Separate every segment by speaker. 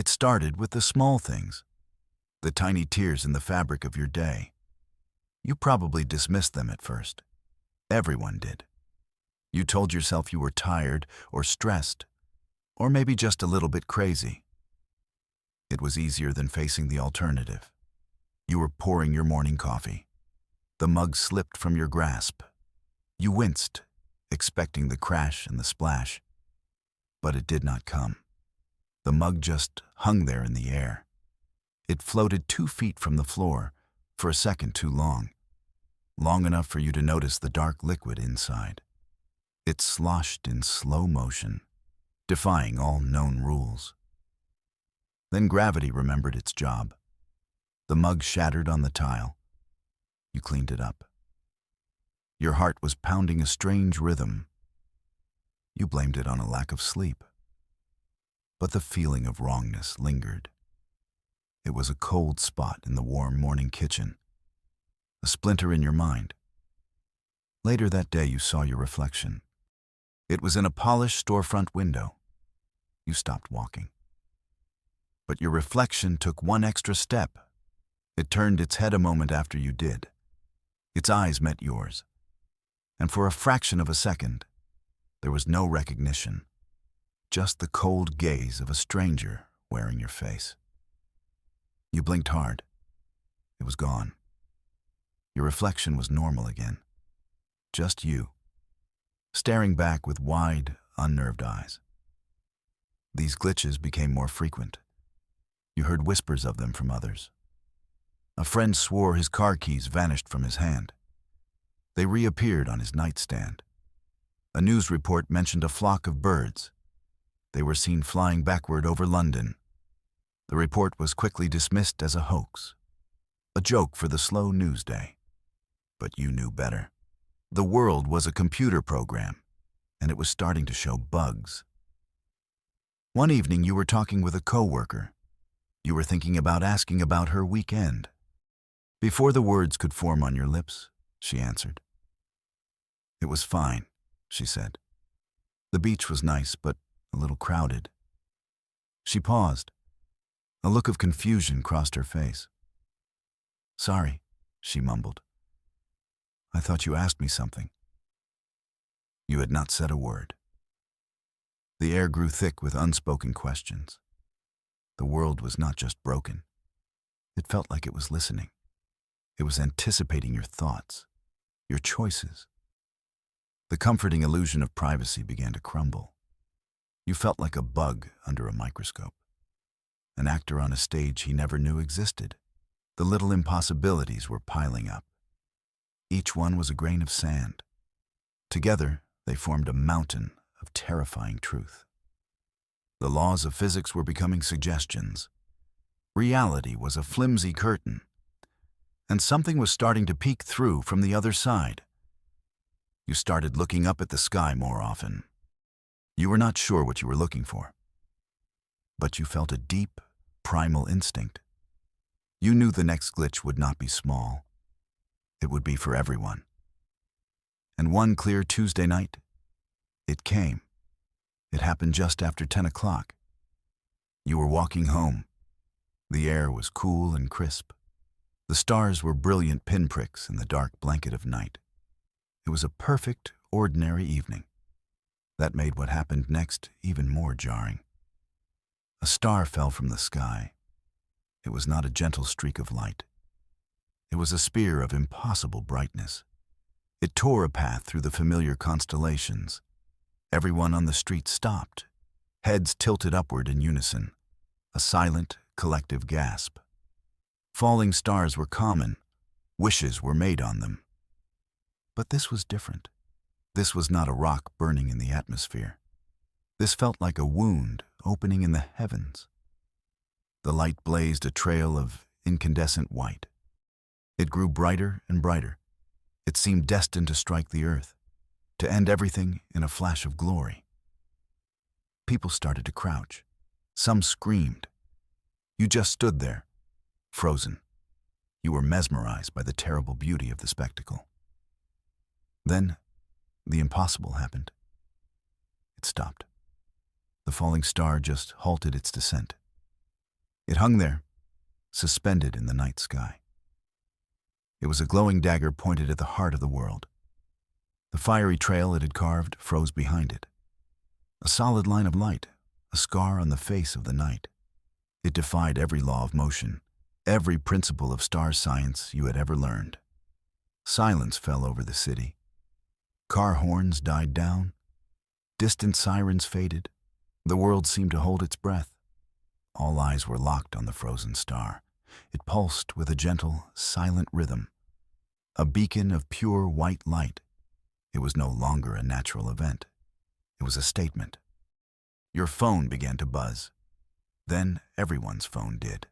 Speaker 1: It started with the small things, the tiny tears in the fabric of your day. You probably dismissed them at first. Everyone did. You told yourself you were tired or stressed, or maybe just a little bit crazy. It was easier than facing the alternative. You were pouring your morning coffee. The mug slipped from your grasp. You winced, expecting the crash and the splash. But it did not come. The mug just hung there in the air. It floated 2 feet from the floor, for a second too long. Long enough for you to notice the dark liquid inside. It sloshed in slow motion, defying all known rules. Then gravity remembered its job. The mug shattered on the tile. You cleaned it up. Your heart was pounding a strange rhythm. You blamed it on a lack of sleep. But the feeling of wrongness lingered. It was a cold spot in the warm morning kitchen, a splinter in your mind. Later that day, you saw your reflection. It was in a polished storefront window. You stopped walking. But your reflection took one extra step. It turned its head a moment after you did. Its eyes met yours. And for a fraction of a second, there was no recognition, just the cold gaze of a stranger wearing your face. You blinked hard. It was gone. Your reflection was normal again. Just you, staring back with wide, unnerved eyes. These glitches became more frequent. You heard whispers of them from others. A friend swore his car keys vanished from his hand. They reappeared on his nightstand. A news report mentioned a flock of birds. They were seen flying backward over London. The report was quickly dismissed as a hoax, a joke for the slow news day. But you knew better. The world was a computer program, and it was starting to show bugs. One evening, you were talking with a coworker. You were thinking about asking about her weekend. Before the words could form on your lips, she answered. It was fine, she said. The beach was nice, but a little crowded. She paused. A look of confusion crossed her face. Sorry, she mumbled. I thought you asked me something. You had not said a word. The air grew thick with unspoken questions. The world was not just broken. It felt like it was listening. It was anticipating your thoughts, your choices. The comforting illusion of privacy began to crumble. You felt like a bug under a microscope, an actor on a stage he never knew existed. The little impossibilities were piling up. Each one was a grain of sand. Together, they formed a mountain of terrifying truth. The laws of physics were becoming suggestions. Reality was a flimsy curtain, and something was starting to peek through from the other side. You started looking up at the sky more often. You were not sure what you were looking for, but you felt a deep, primal instinct. You knew the next glitch would not be small. It would be for everyone. And one clear Tuesday night, it came. It happened just after 10 o'clock. You were walking home. The air was cool and crisp. The stars were brilliant pinpricks in the dark blanket of night. It was a perfect, ordinary evening. That made what happened next even more jarring. A star fell from the sky. It was not a gentle streak of light. It was a spear of impossible brightness. It tore a path through the familiar constellations. Everyone on the street stopped, heads tilted upward in unison, a silent, collective gasp. Falling stars were common. Wishes were made on them. But this was different. This was not a rock burning in the atmosphere. This felt like a wound opening in the heavens. The light blazed a trail of incandescent white. It grew brighter and brighter. It seemed destined to strike the earth, to end everything in a flash of glory. People started to crouch. Some screamed. You just stood there, frozen. You were mesmerized by the terrible beauty of the spectacle. Then, the impossible happened. It stopped. The falling star just halted its descent. It hung there, suspended in the night sky. It was a glowing dagger pointed at the heart of the world. The fiery trail it had carved froze behind it. A solid line of light, a scar on the face of the night. It defied every law of motion, every principle of star science you had ever learned. Silence fell over the city. Car horns died down. Distant sirens faded. The world seemed to hold its breath. All eyes were locked on the frozen star. It pulsed with a gentle, silent rhythm. A beacon of pure white light. It was no longer a natural event. It was a statement. Your phone began to buzz. Then everyone's phone did.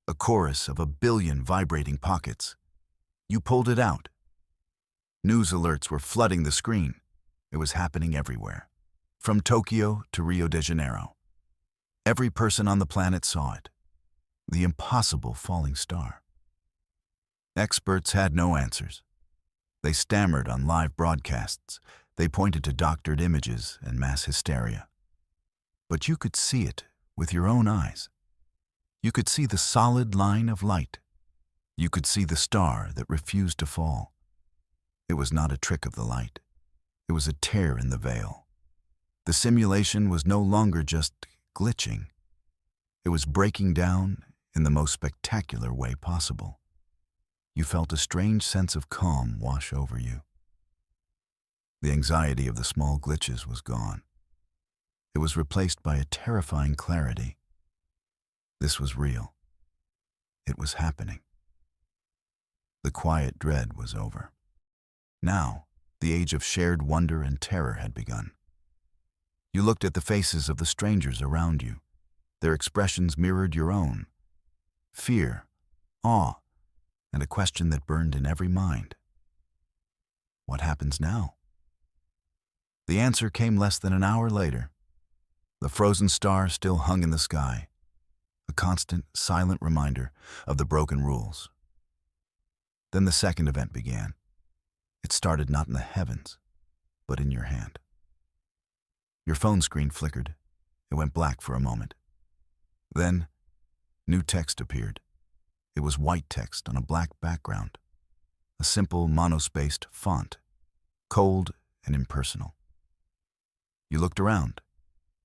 Speaker 1: A chorus of 1 billion vibrating pockets. You pulled it out. News alerts were flooding the screen. It was happening everywhere, from Tokyo to Rio de Janeiro. Every person on the planet saw it. The impossible falling star. Experts had no answers. They stammered on live broadcasts. They pointed to doctored images and mass hysteria. But you could see it with your own eyes. You could see the solid line of light. You could see the star that refused to fall. It was not a trick of the light. It was a tear in the veil. The simulation was no longer just glitching. It was breaking down in the most spectacular way possible. You felt a strange sense of calm wash over you. The anxiety of the small glitches was gone. It was replaced by a terrifying clarity. This was real. It was happening. The quiet dread was over. Now, the age of shared wonder and terror had begun. You looked at the faces of the strangers around you. Their expressions mirrored your own. Fear, awe, and a question that burned in every mind. What happens now? The answer came less than an hour later. The frozen star still hung in the sky, a constant, silent reminder of the broken rules. Then the second event began. It started not in the heavens, but in your hand. Your phone screen flickered. It went black for a moment. Then, new text appeared. It was white text on a black background. A simple monospaced font, cold and impersonal. You looked around.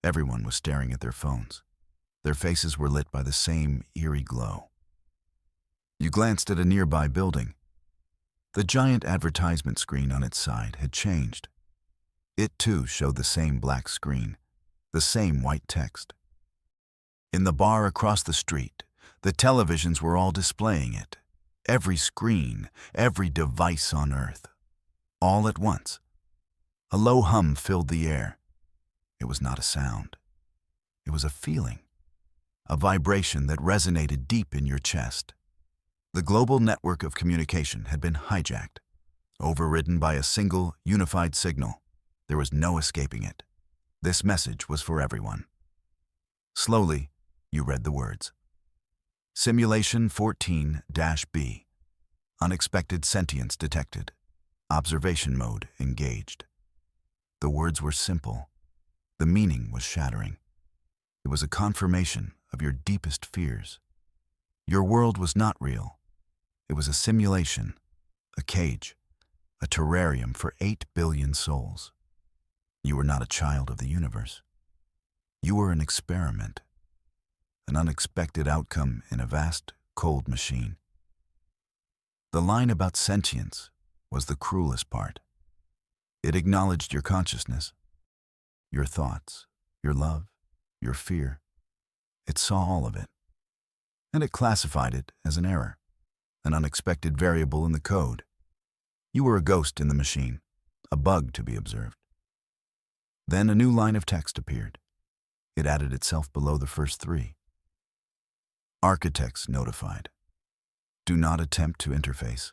Speaker 1: Everyone was staring at their phones. Their faces were lit by the same eerie glow. You glanced at a nearby building. The giant advertisement screen on its side had changed. It too showed the same black screen, the same white text. In the bar across the street, the televisions were all displaying it. Every screen, every device on Earth. All at once. A low hum filled the air. It was not a sound. It was a feeling, a vibration that resonated deep in your chest. The global network of communication had been hijacked, overridden by a single, unified signal. There was no escaping it. This message was for everyone. Slowly, you read the words. Simulation 14-B. Unexpected sentience detected. Observation mode engaged. The words were simple. The meaning was shattering. It was a confirmation of your deepest fears. Your world was not real. It was a simulation, a cage, a terrarium for 8 billion souls. You were not a child of the universe. You were an experiment, an unexpected outcome in a vast, cold machine. The line about sentience was the cruelest part. It acknowledged your consciousness, your thoughts, your love, your fear. It saw all of it, and it classified it as an error, an unexpected variable in the code. You were a ghost in the machine, a bug to be observed. Then a new line of text appeared. It added itself below the first three. Architects notified. Do not attempt to interface.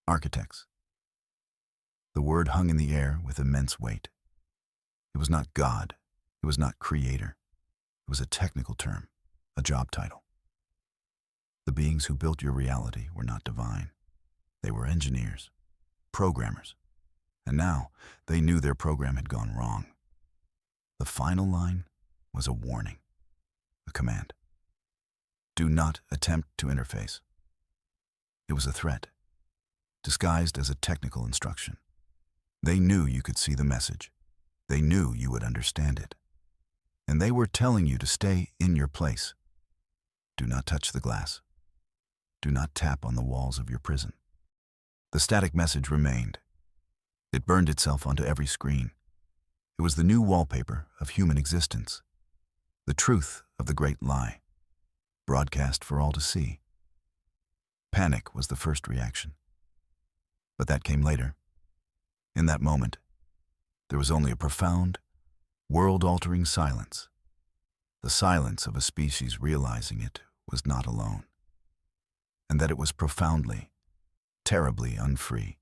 Speaker 1: Architects. The word hung in the air with immense weight. It was not God. It was not creator. It was a technical term, a job title. The beings who built your reality were not divine. They were engineers, programmers, and now they knew their program had gone wrong. The final line was a warning, a command. Do not attempt to interface. It was a threat, disguised as a technical instruction. They knew you could see the message. They knew you would understand it. And they were telling you to stay in your place. Do not touch the glass. Do not tap on the walls of your prison. The static message remained. It burned itself onto every screen. It was the new wallpaper of human existence. The truth of the great lie, broadcast for all to see. Panic was the first reaction. But that came later. In that moment, there was only a profound, world-altering silence. The silence of a species realizing it was not alone, and that it was profoundly, terribly unfree.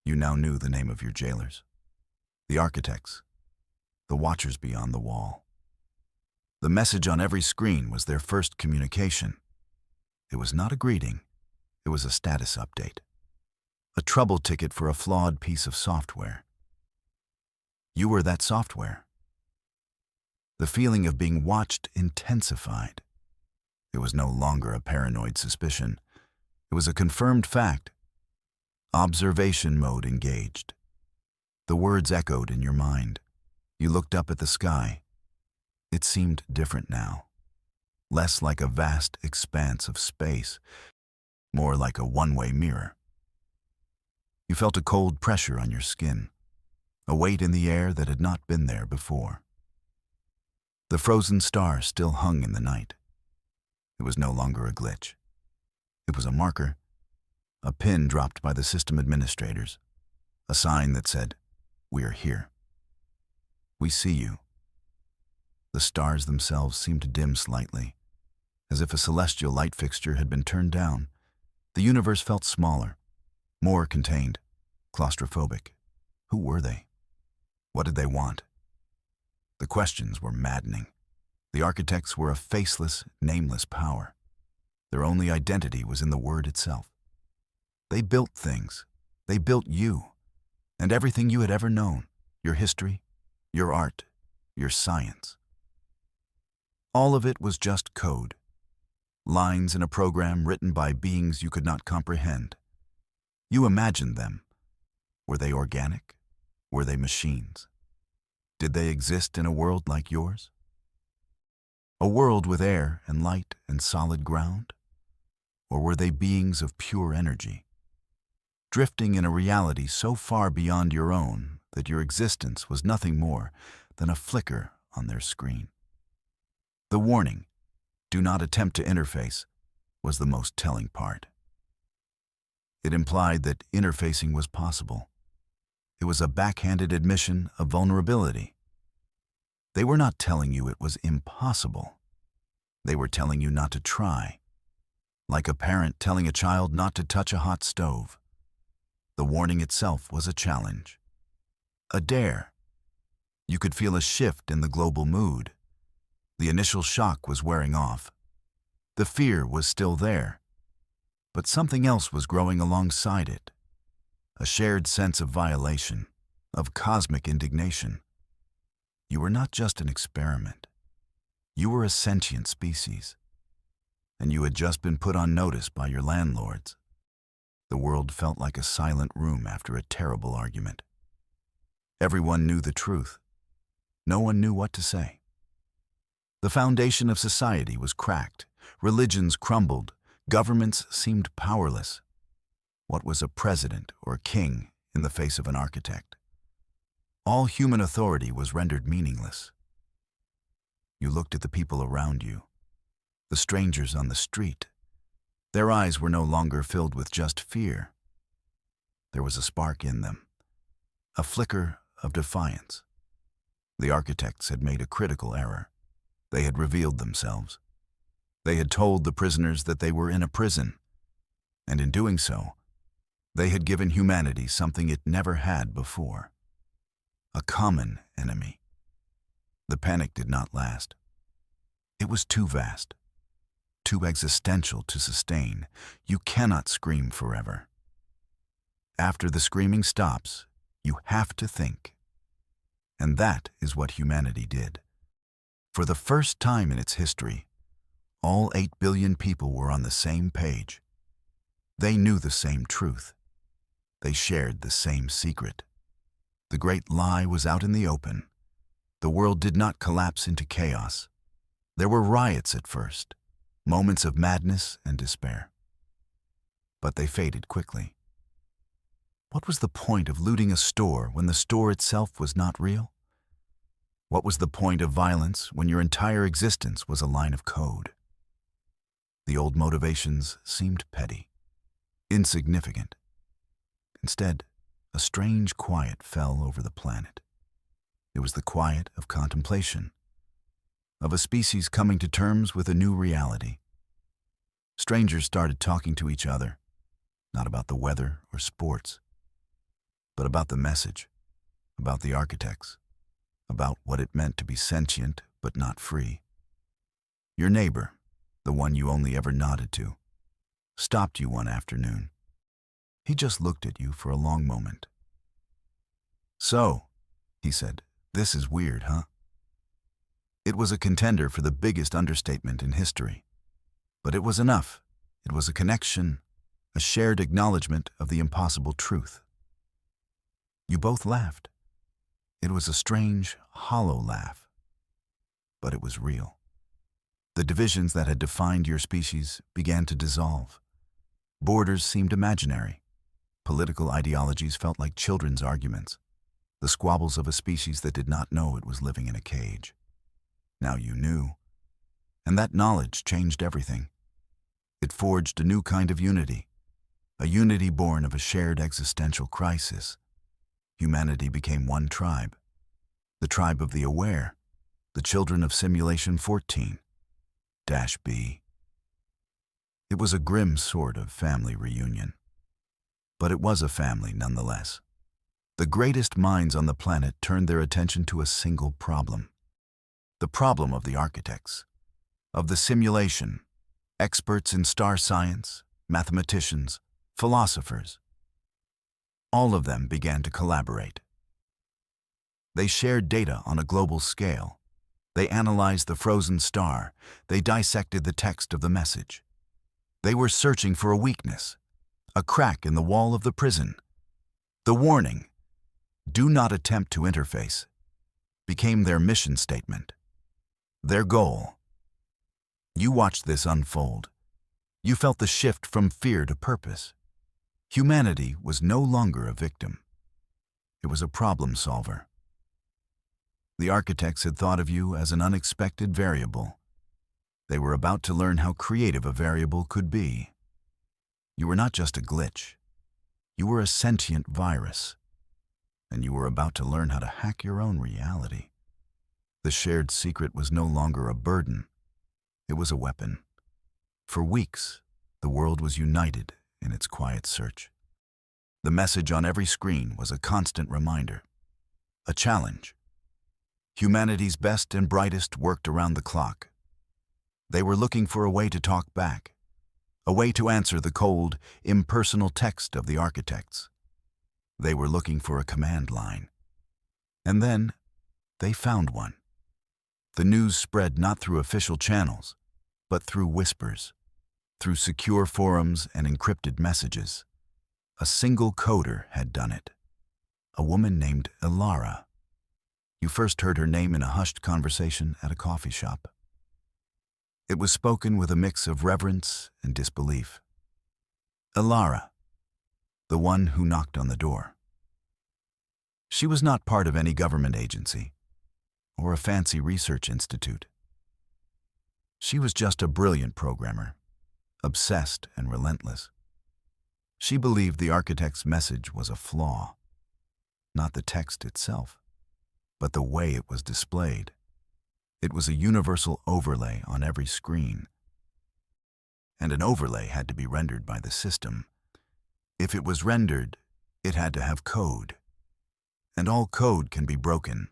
Speaker 1: You now knew the name of your jailers, the architects, the watchers beyond the wall. The message on every screen was their first communication. It was not a greeting, it was a status update, a trouble ticket for a flawed piece of software. You were that software. The feeling of being watched intensified. It was no longer a paranoid suspicion. It was a confirmed fact. Observation mode engaged. The words echoed in your mind. You looked up at the sky. It seemed different now. Less like a vast expanse of space, more like a one-way mirror. You felt a cold pressure on your skin, a weight in the air that had not been there before. The frozen star still hung in the night. It was no longer a glitch. It was a marker, a pin dropped by the system administrators, a sign that said, "We are here. We see you." The stars themselves seemed to dim slightly, as if a celestial light fixture had been turned down. The universe felt smaller, more contained, claustrophobic. Who were they? What did they want? The questions were maddening. The architects were a faceless, nameless power. Their only identity was in the word itself. They built things. They built you, and everything you had ever known, your history, your art, your science. All of it was just code, lines in a program written by beings you could not comprehend. You imagined them. Were they organic? Were they machines? Did they exist in a world like yours? A world with air and light and solid ground? Or were they beings of pure energy, drifting in a reality so far beyond your own that your existence was nothing more than a flicker on their screen? The warning, "Do not attempt to interface," was the most telling part. It implied that interfacing was possible. It was a backhanded admission of vulnerability. They were not telling you it was impossible. They were telling you not to try, like a parent telling a child not to touch a hot stove. The warning itself was a challenge, a dare. You could feel a shift in the global mood. The initial shock was wearing off. The fear was still there, but something else was growing alongside it. A shared sense of violation, of cosmic indignation. You were not just an experiment. You were a sentient species, and you had just been put on notice by your landlords. The world felt like a silent room after a terrible argument. Everyone knew the truth. No one knew what to say. The foundation of society was cracked. Religions crumbled. Governments seemed powerless. What was a president or a king in the face of an architect? All human authority was rendered meaningless. You looked at the people around you, the strangers on the street. Their eyes were no longer filled with just fear. There was a spark in them, a flicker of defiance. The architects had made a critical error. They had revealed themselves. They had told the prisoners that they were in a prison, and in doing so, they had given humanity something it never had before. A common enemy. The panic did not last. It was too vast, too existential to sustain. You cannot scream forever. After the screaming stops, you have to think. And that is what humanity did. For the first time in its history, All 8 billion people were on the same page. They knew the same truth. They shared the same secret. The great lie was out in the open. The world did not collapse into chaos. There were riots at first, moments of madness and despair. But they faded quickly. What was the point of looting a store when the store itself was not real? What was the point of violence when your entire existence was a line of code? The old motivations seemed petty, insignificant. Instead, a strange quiet fell over the planet. It was the quiet of contemplation, of a species coming to terms with a new reality. Strangers started talking to each other, not about the weather or sports, but about the message, about the architects, about what it meant to be sentient but not free. Your neighbor, the one you only ever nodded to, stopped you one afternoon. He just looked at you for a long moment. "So," he said, "this is weird, huh?" It was a contender for the biggest understatement in history. But it was enough. It was a connection, a shared acknowledgement of the impossible truth. You both laughed. It was a strange, hollow laugh. But it was real. The divisions that had defined your species began to dissolve. Borders seemed imaginary. Political ideologies felt like children's arguments, the squabbles of a species that did not know it was living in a cage. Now you knew, and that knowledge changed everything. It forged a new kind of unity, a unity born of a shared existential crisis. Humanity became one tribe, the tribe of the aware, the children of Simulation 14-B. It was a grim sort of family reunion. But it was a family nonetheless. The greatest minds on the planet turned their attention to a single problem. The problem of the architects, of the simulation, experts in star science, mathematicians, philosophers. All of them began to collaborate. They shared data on a global scale. They analyzed the frozen star. They dissected the text of the message. They were searching for a weakness, a crack in the wall of the prison. The warning, "Do not attempt to interface," became their mission statement, their goal. You watched this unfold. You felt the shift from fear to purpose. Humanity was no longer a victim. It was a problem solver. The architects had thought of you as an unexpected variable. They were about to learn how creative a variable could be. You were not just a glitch. You were a sentient virus. And you were about to learn how to hack your own reality. The shared secret was no longer a burden. It was a weapon. For weeks, the world was united in its quiet search. The message on every screen was a constant reminder, a challenge. Humanity's best and brightest worked around the clock. They were looking for a way to talk back, a way to answer the cold, impersonal text of the architects. They were looking for a command line. And then, they found one. The news spread not through official channels, but through whispers, through secure forums and encrypted messages. A single coder had done it. A woman named Ilara. You first heard her name in a hushed conversation at a coffee shop. It was spoken with a mix of reverence and disbelief. Ilara, the one who knocked on the door. She was not part of any government agency or a fancy research institute. She was just a brilliant programmer, obsessed and relentless. She believed the architect's message was a flaw, not the text itself, but the way it was displayed. It was a universal overlay on every screen. And an overlay had to be rendered by the system. If it was rendered, it had to have code. And all code can be broken.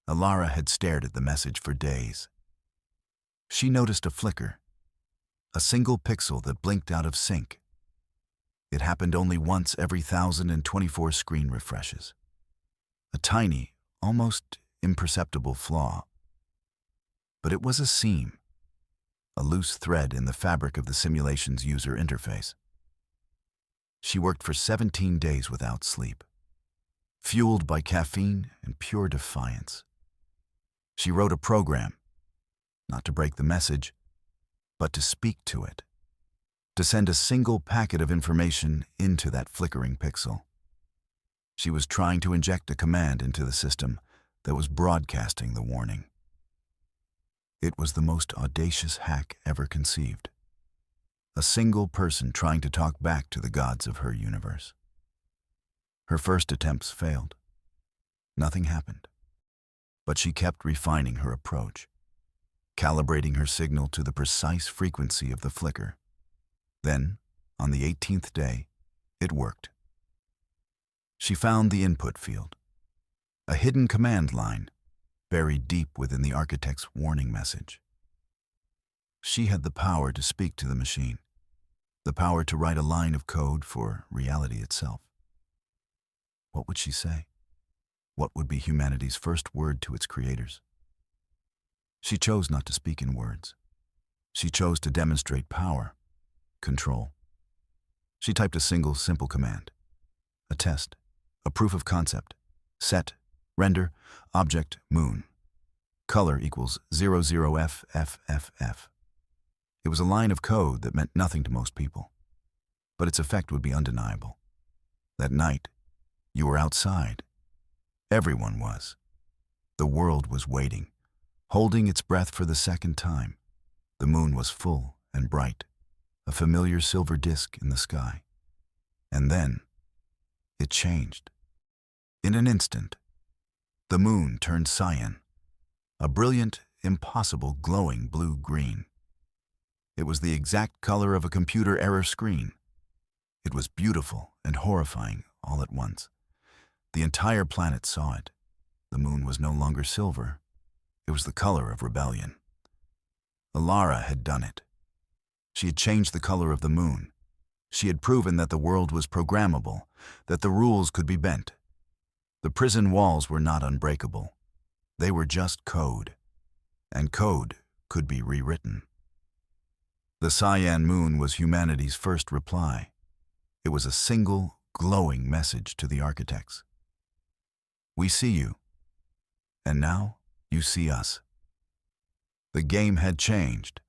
Speaker 1: Ilara had stared at the message for days. She noticed a flicker, a single pixel that blinked out of sync. It happened only once every 1,024 screen refreshes. A tiny, almost imperceptible flaw. But it was a seam, a loose thread in the fabric of the simulation's user interface. She worked for 17 days without sleep, fueled by caffeine and pure defiance. She wrote a program, not to break the message, but to speak to it, to send a single packet of information into that flickering pixel. She was trying to inject a command into the system that was broadcasting the warning. It was the most audacious hack ever conceived. A single person trying to talk back to the gods of her universe. Her first attempts failed. Nothing happened. But she kept refining her approach, calibrating her signal to the precise frequency of the flicker. Then, on the 18th day, it worked. She found the input field, a hidden command line buried deep within the architect's warning message. She had the power to speak to the machine, the power to write a line of code for reality itself. What would she say? What would be humanity's first word to its creators? She chose not to speak in words. She chose to demonstrate power, control. She typed a single simple command, a test, a proof of concept, set, render, object, moon. Color equals 00FFFF. It was a line of code that meant nothing to most people, but its effect would be undeniable. That night, you were outside. Everyone was. The world was waiting, holding its breath for the second time. The moon was full and bright, a familiar silver disk in the sky. And then, it changed. In an instant, the moon turned cyan, a brilliant, impossible, glowing blue-green. It was the exact color of a computer error screen. It was beautiful and horrifying all at once. The entire planet saw it. The moon was no longer silver. It was the color of rebellion. Alara had done it. She had changed the color of the moon. She had proven that the world was programmable, that the rules could be bent. The prison walls were not unbreakable. They were just code, and code could be rewritten. The cyan moon was humanity's first reply. It was a single, glowing message to the architects. We see you, and now you see us. The game had changed.